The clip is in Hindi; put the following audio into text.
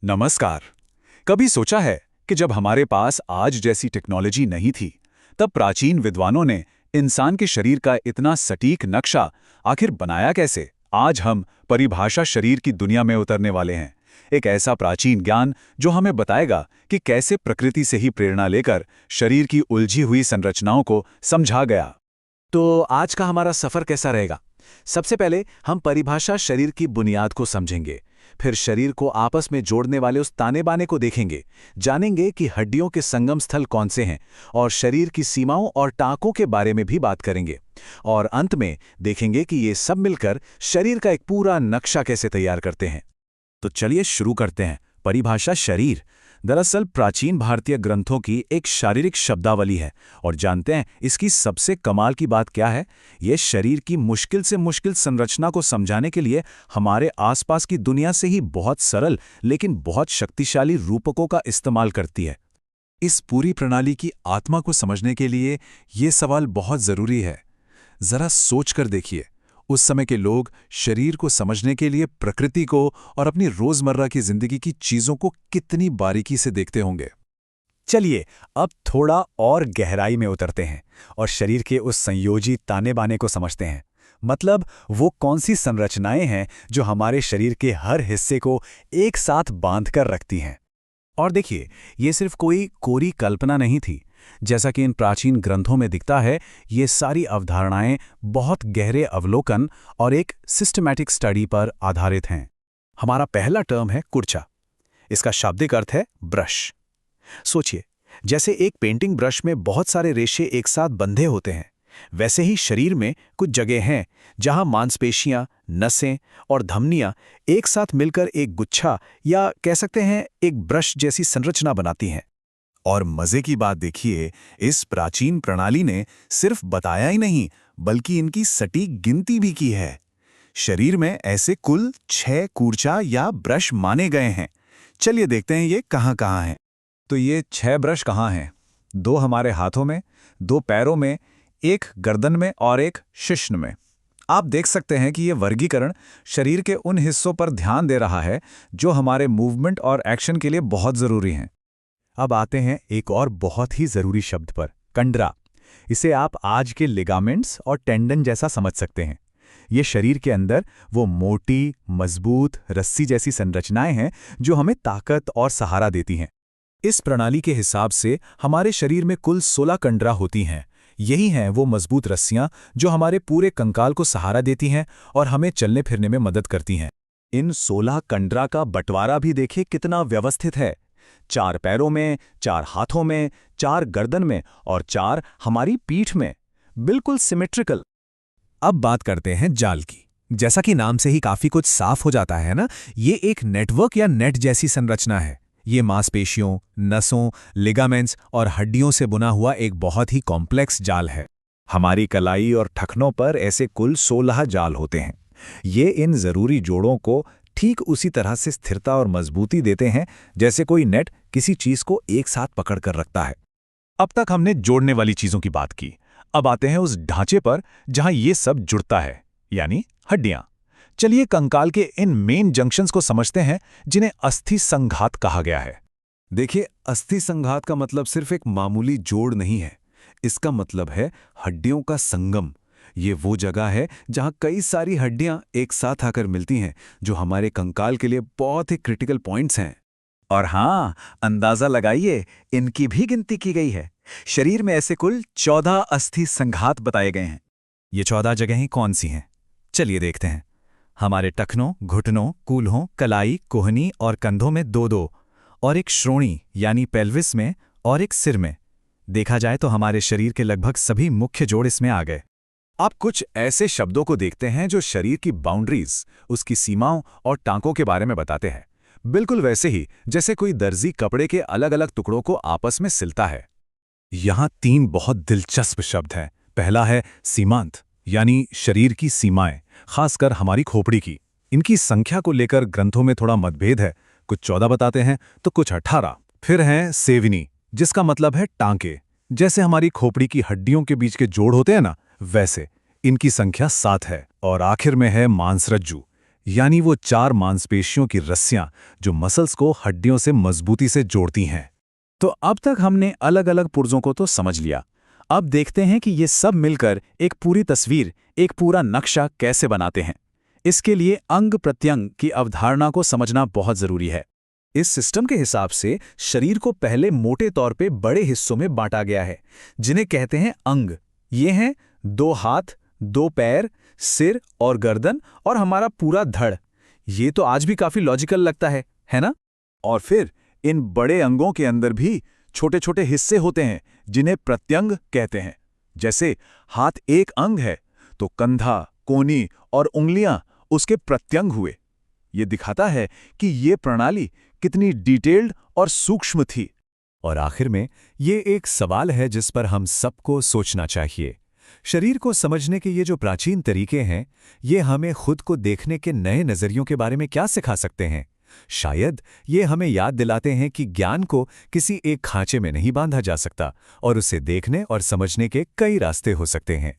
नमस्कार। कभी सोचा है कि जब हमारे पास आज जैसी टेक्नोलॉजी नहीं थी, तब प्राचीन विद्वानों ने इंसान के शरीर का इतना सटीक नक्शा आखिर बनाया कैसे? आज हम परिभाषा शरीर की दुनिया में उतरने वाले हैं। एक ऐसा प्राचीन ज्ञान जो हमें बताएगा कि कैसे प्रकृति से ही प्रेरणा लेकर शरीर की उलझी हुई संरचनाओं को समझा गया। तो आज का हमारा सफर कैसा रहेगा? सबसे पहले हम परिभाषा शरीर की बुनियाद को समझेंगे। फिर शरीर को आपस में जोड़ने वाले उस ताने बाने को देखेंगे, जानेंगे कि हड्डियों के संगम स्थल कौन से हैं, और शरीर की सीमाओं और टांकों के बारे में भी बात करेंगे। और अंत में देखेंगे कि ये सब मिलकर शरीर का एक पूरा नक्शा कैसे तैयार करते हैं। तो चलिए शुरू करते हैं। परिभाषा शरीर दरअसल प्राचीन भारतीय ग्रंथों की एक शारीरिक शब्दावली है। और जानते हैं इसकी सबसे कमाल की बात क्या है? ये शरीर की मुश्किल से मुश्किल संरचना को समझाने के लिए हमारे आसपास की दुनिया से ही बहुत सरल लेकिन बहुत शक्तिशाली रूपकों का इस्तेमाल करती है। इस पूरी प्रणाली की आत्मा को समझने के लिए ये सवाल बहुत जरूरी है। जरा सोच कर देखिए, उस समय के लोग शरीर को समझने के लिए प्रकृति को और अपनी रोजमर्रा की जिंदगी की चीजों को कितनी बारीकी से देखते होंगे। चलिए अब थोड़ा और गहराई में उतरते हैं और शरीर के उस संयोजी ताने बाने को समझते हैं। मतलब वो कौन सी संरचनाएं हैं जो हमारे शरीर के हर हिस्से को एक साथ बांध कर रखती हैं। और देखिए, ये सिर्फ कोई कोरी कल्पना नहीं थी। जैसा कि इन प्राचीन ग्रंथों में दिखता है, ये सारी अवधारणाएं बहुत गहरे अवलोकन और एक सिस्टमैटिक स्टडी पर आधारित हैं। हमारा पहला टर्म है कुर्चा। इसका शाब्दिक अर्थ है ब्रश। सोचिए, जैसे एक पेंटिंग ब्रश में बहुत सारे रेशे एक साथ बंधे होते हैं, वैसे ही शरीर में कुछ जगह हैं जहां मांसपेशियां, नसें और धमनियां एक साथ मिलकर एक गुच्छा या कह सकते हैं एक ब्रश जैसी संरचना बनाती हैं। और मजे की बात देखिए, इस प्राचीन प्रणाली ने सिर्फ बताया ही नहीं, बल्कि इनकी सटीक गिनती भी की है। शरीर में ऐसे कुल 6 कूर्चा या ब्रश माने गए हैं। चलिए देखते हैं ये कहाँ-कहाँ हैं। तो ये 6 ब्रश कहाँ हैं? 2 हमारे हाथों में, 2 पैरों में, 1 गर्दन में और 1 शिश्न में। आप देख सकते हैं कि ये वर्गीकरण शरीर के उन हिस्सों पर ध्यान दे रहा है जो हमारे मूवमेंट और एक्शन के लिए बहुत ज़रूरी हैं। अब आते हैं एक और बहुत ही ज़रूरी शब्द पर, कंडरा। इसे आप आज के लिगामेंट्स और टेंडन जैसा समझ सकते हैं। ये शरीर के अंदर वो मोटी, मजबूत रस्सी जैसी संरचनाएं हैं जो हमें ताकत और सहारा देती हैं। इस प्रणाली के हिसाब से हमारे शरीर में कुल 16 कंडरा होती हैं। यही हैं वो मजबूत रस्सियां जो हमारे पूरे कंकाल को सहारा देती हैं और हमें चलने फिरने में मदद करती हैं। इन 16 कंडरा का बंटवारा भी देखिए कितना व्यवस्थित है। 4 पैरों में, 4 हाथों में, 4 गर्दन में और 4 हमारी पीठ में। बिल्कुल सिमेट्रिकल। अब बात करते हैं जाल की। जैसा कि नाम से ही काफी कुछ साफ हो जाता है ना, ये एक नेटवर्क या नेट जैसी संरचना है। ये मांसपेशियों, नसों, लिगामेंट्स और हड्डियों से बुना हुआ एक बहुत ही कॉम्प्लेक्स जाल है। हमारी कलाई और ठखनों पर ऐसे कुल 16 जाल होते हैं। ये इन जरूरी जोड़ों को ठीक उसी तरह से स्थिरता और मजबूती देते हैं जैसे कोई नेट किसी चीज को एक साथ पकड़ कर रखता है। अब तक हमने जोड़ने वाली चीजों की बात की। अब आते हैं उस ढांचे पर जहां ये सब जुड़ता है, यानी हड्डियां। चलिए कंकाल के इन मेन जंक्शंस को समझते हैं जिन्हें अस्थि संघात कहा गया है। देखिए, अस्थि संघात का मतलब सिर्फ एक मामूली जोड़ नहीं है। इसका मतलब है हड्डियों का संगम। ये वो जगह है जहां कई सारी हड्डियां एक साथ आकर मिलती हैं, जो हमारे कंकाल के लिए बहुत ही क्रिटिकल पॉइंट्स हैं। और हाँ, अंदाजा लगाइए, इनकी भी गिनती की गई है। शरीर में ऐसे कुल 14 अस्थि संघात बताए गए हैं। ये 14 जगहें कौन सी हैं? चलिए देखते हैं। हमारे टखनों, घुटनों, कूल्हों, कलाई, कोहनी और कंधों में 2-2 और एक श्रोणी यानी पेल्विस में और एक सिर में। देखा जाए तो हमारे शरीर के लगभग सभी मुख्य जोड़ इसमें आ गए। आप कुछ ऐसे शब्दों को देखते हैं जो शरीर की बाउंड्रीज, उसकी सीमाओं और टांकों के बारे में बताते हैं। बिल्कुल वैसे ही जैसे कोई दर्जी कपड़े के अलग अलग टुकड़ों को आपस में सिलता है। यहाँ 3 बहुत दिलचस्प शब्द हैं। पहला है सीमांत, यानी शरीर की सीमाएं, खासकर हमारी खोपड़ी की। इनकी संख्या को लेकर ग्रंथों में थोड़ा मतभेद है। कुछ 14 बताते हैं तो कुछ 18। फिर हैं सेवनी, जिसका मतलब है टांके। जैसे हमारी खोपड़ी की हड्डियों के बीच के जोड़ होते हैं ना, वैसे इनकी संख्या 7 है। और आखिर में है मांसरज्जू, यानी वो 4 मांसपेशियों की रस्सियां जो मसल्स को हड्डियों से मजबूती से जोड़ती हैं। तो अब तक हमने अलग अलग पुर्जों को तो समझ लिया। अब देखते हैं कि ये सब मिलकर एक पूरी तस्वीर, एक पूरा नक्शा कैसे बनाते हैं। इसके लिए अंग प्रत्यंग की अवधारणा को समझना बहुत जरूरी है। इस सिस्टम के हिसाब से शरीर को पहले मोटे तौर पे बड़े हिस्सों में बांटा गया है, जिन्हें कहते हैं अंग। ये हैं 2 हाथ, 2 पैर, सिर और गर्दन और हमारा पूरा धड़। ये तो आज भी काफी लॉजिकल लगता है ना? और फिर इन बड़े अंगों के अंदर भी छोटे छोटे हिस्से होते हैं जिन्हें प्रत्यंग कहते हैं। जैसे हाथ एक अंग है तो कंधा, कोहनी और उंगलियां उसके प्रत्यंग हुए। ये दिखाता है कि ये प्रणाली कितनी डिटेल्ड और सूक्ष्म थी। और आखिर में ये एक सवाल है जिस पर हम सबको सोचना चाहिए। शरीर को समझने के ये जो प्राचीन तरीके हैं, ये हमें खुद को देखने के नए नज़रियों के बारे में क्या सिखा सकते हैं? शायद ये हमें याद दिलाते हैं कि ज्ञान को किसी एक खांचे में नहीं बांधा जा सकता और उसे देखने और समझने के कई रास्ते हो सकते हैं।